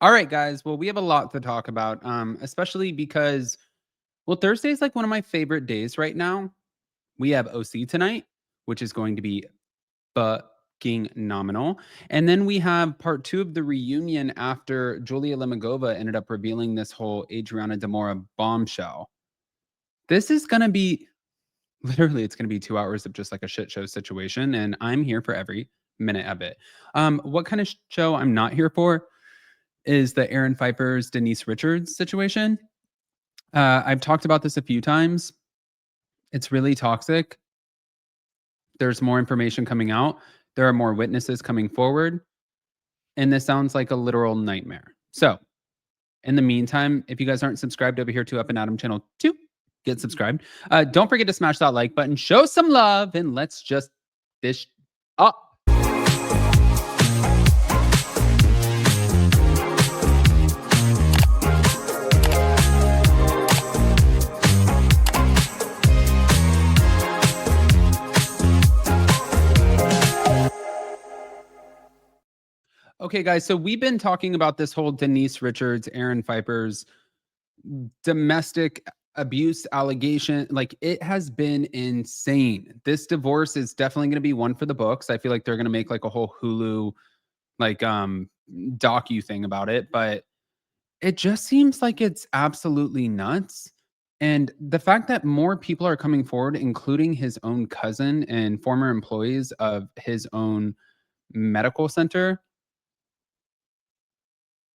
All right, guys. Well, we have a lot to talk about, especially because, well, Thursday is like one of my favorite days right now. We have OC tonight, which is going to be fucking nominal. And then we have part two of the reunion after Julia Lemagova ended up revealing this whole Adriana Demora bombshell. This is going to be literally, it's going to be 2 hours of just like a shit show situation. And I'm here for every minute of it. What kind of show I'm not here for is the Aaron Phypers, Denise Richards situation. I've talked about this a few times. It's really toxic. There's more information coming out. There are more witnesses coming forward. And this sounds like a literal nightmare. So, in the meantime, if you guys aren't subscribed over here to Up and Adam channel 2, get subscribed. Don't forget to smash that like button. Show some love, and let's just dish up. Okay, guys, so we've been talking about this whole Denise Richards, Aaron Phypers domestic abuse allegation. Like, it has been insane. This divorce is definitely going to be one for the books. I feel like they're going to make like a whole Hulu like docu thing about it, but it just seems like it's absolutely nuts. And the fact that more people are coming forward, including his own cousin and former employees of his own medical center,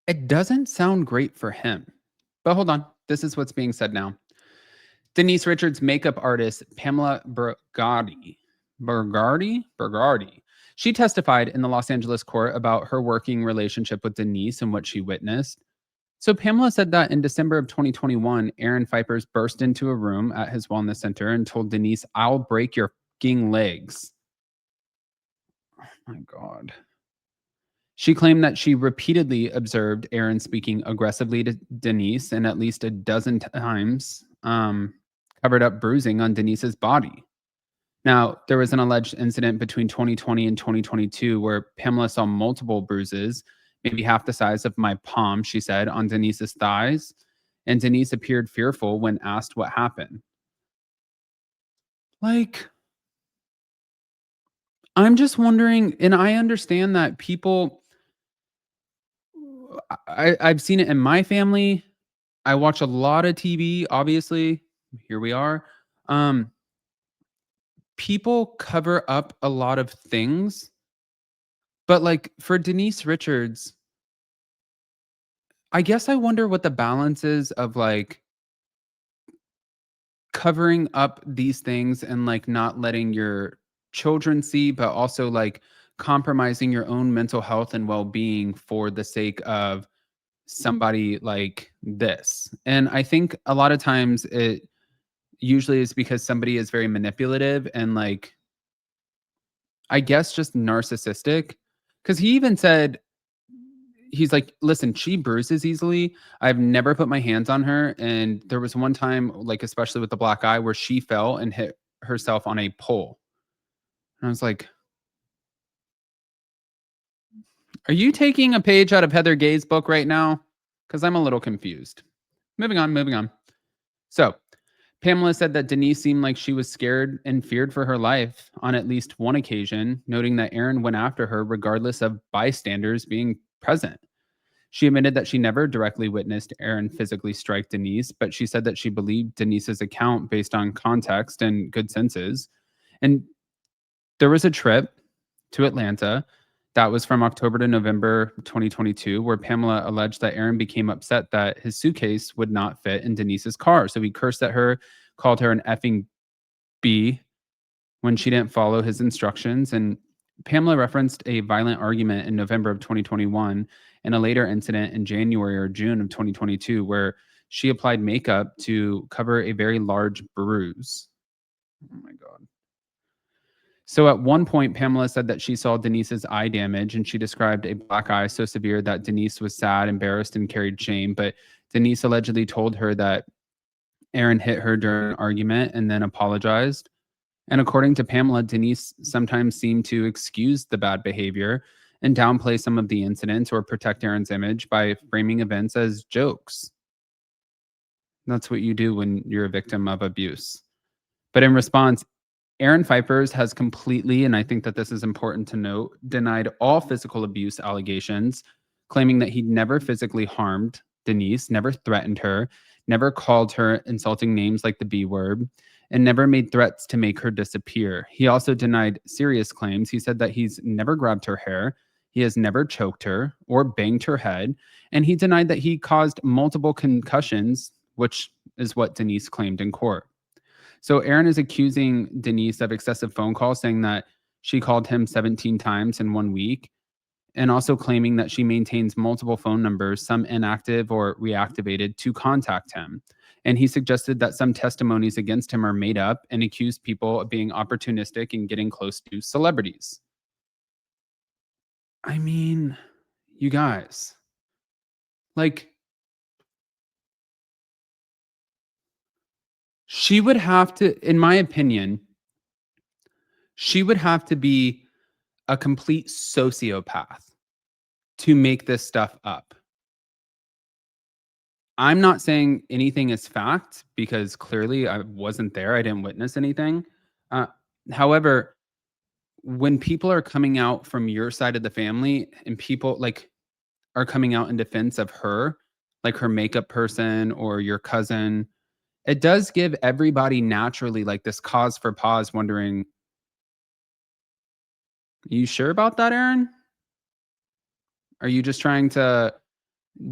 it doesn't sound great for him. But hold on. This is what's being said now. Denise Richards' makeup artist, Pamela Bergardi. She testified in the Los Angeles court about her working relationship with Denise and what she witnessed. So Pamela said that in December of 2021, Aaron Phypers burst into a room at his wellness center and told Denise, "I'll break your fucking legs." Oh my God. She claimed that she repeatedly observed Aaron speaking aggressively to Denise and at least a dozen times covered up bruising on Denise's body. Now, there was an alleged incident between 2020 and 2022 where Pamela saw multiple bruises, maybe half the size of my palm, she said, on Denise's thighs. And Denise appeared fearful when asked what happened. Like, I'm just wondering, and I understand that people, I've seen it in my family. I watch a lot of TV, obviously. Here we are. Um, People cover up a lot of things, but like for Denise Richards, I guess I wonder what the balance is of like covering up these things and like not letting your children see, but also like compromising your own mental health and well-being for the sake of somebody like this. And I think a lot of times it usually is because somebody is very manipulative and like, I guess, just narcissistic. Because he even said, he's like, "Listen, she bruises easily. I've never put my hands on her." And there was one time, like, especially with the black eye, where she fell and hit herself on a pole. And I was like, "Are you taking a page out of Heather Gay's book right now?" Because I'm a little confused. Moving on, moving on. So, Pamela said that Denise seemed like she was scared and feared for her life on at least one occasion, noting that Aaron went after her regardless of bystanders being present. She admitted that she never directly witnessed Aaron physically strike Denise, but she said that she believed Denise's account based on context and good senses. And there was a trip to Atlanta that was from October to November 2022, where Pamela alleged that Aaron became upset that his suitcase would not fit in Denise's car. So he cursed at her, called her an effing B when she didn't follow his instructions. And Pamela referenced a violent argument in November of 2021 and a later incident in January or June of 2022 where she applied makeup to cover a very large bruise. Oh my God. So at one point, Pamela said that she saw Denise's eye damage and she described a black eye so severe that Denise was sad, embarrassed, and carried shame. But Denise allegedly told her that Aaron hit her during an argument and then apologized. And according to Pamela, Denise sometimes seemed to excuse the bad behavior and downplay some of the incidents or protect Aaron's image by framing events as jokes. That's what you do when you're a victim of abuse. But in response, Aaron Phypers has completely, and I think that this is important to note, denied all physical abuse allegations, claiming that he'd never physically harmed Denise, never threatened her, never called her insulting names like the B word, and never made threats to make her disappear. He also denied serious claims. He said that he's never grabbed her hair, he has never choked her or banged her head, and he denied that he caused multiple concussions, which is what Denise claimed in court. So Aaron is accusing Denise of excessive phone calls, saying that she called him 17 times in 1 week, and also claiming that she maintains multiple phone numbers, some inactive or reactivated, to contact him. And he suggested that some testimonies against him are made up and accused people of being opportunistic and getting close to celebrities. I mean, you guys, like, she would have to, in my opinion, she would have to be a complete sociopath to make this stuff up. I'm not saying anything is fact because clearly I wasn't there. I didn't witness anything. Uh, However, when people are coming out from your side of the family and people like are coming out in defense of her, like her makeup person or your cousin, it does give everybody naturally like this cause for pause, wondering, you sure about that, Aaron? Are you just trying to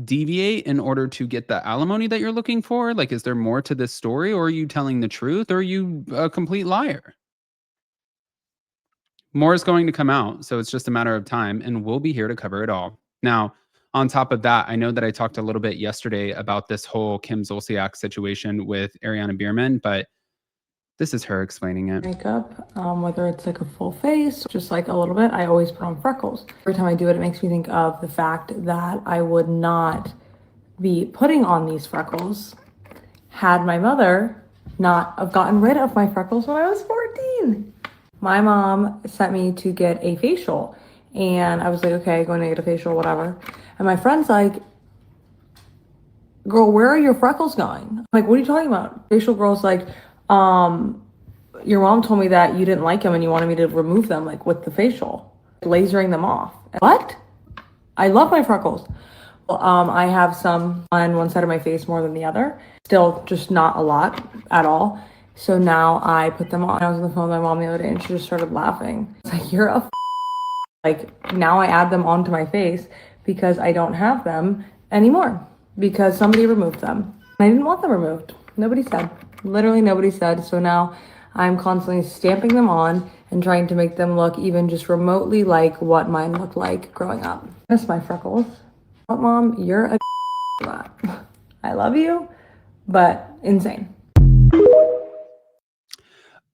deviate in order to get the alimony that you're looking for? Like, is there more to this story, or are you telling the truth, or are you a complete liar? More is going to come out, so it's just a matter of time, and we'll be here to cover it all. Now, on top of that, I know that I talked a little bit yesterday about this whole Kim Zolciak situation with Ariana Bierman, but this is her explaining it. Makeup, whether it's like a full face, just like a little bit, I always put on freckles. Every time I do it, it makes me think of the fact that I would not be putting on these freckles had my mother not have gotten rid of my freckles when I was 14. My mom sent me to get a facial and I was like, okay, going to get a facial, whatever. And my friend's like, girl, where are your freckles going? I'm like, what are you talking about? Facial girl's like, your mom told me that you didn't like them and you wanted me to remove them, like with the facial, lasering them off. What? I love my freckles. Well, I have some on one side of my face more than the other. Still just not a lot at all. So now I put them on. I was on the phone with my mom the other day and she just started laughing. It's like, you're a like, now I add them onto my face because I don't have them anymore because somebody removed them. I didn't want them removed. Nobody said. Literally nobody said. So now I'm constantly stamping them on and trying to make them look even just remotely like what mine looked like growing up. Miss my freckles. What, Mom? You're a I love you, but insane.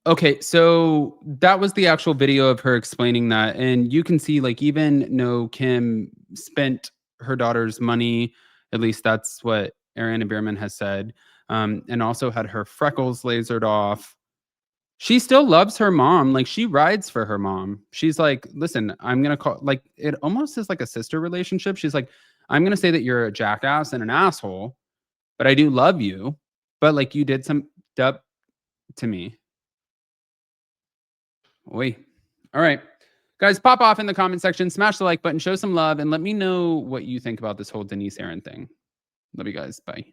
Okay, so that was the actual video of her explaining that. And you can see, like, even though Kim spent her daughter's money, at least that's what Ariana Bierman has said, and also had her freckles lasered off, she still loves her mom. Like, she rides for her mom. She's like, listen, I'm going to call, like, it almost is like a sister relationship. She's like, I'm going to say that you're a jackass and an asshole, but I do love you. But, like, you did some stuff to me. Oi. All right. Guys, pop off in the comment section, smash the like button, show some love, and let me know what you think about this whole Denise Aaron thing. Love you guys. Bye.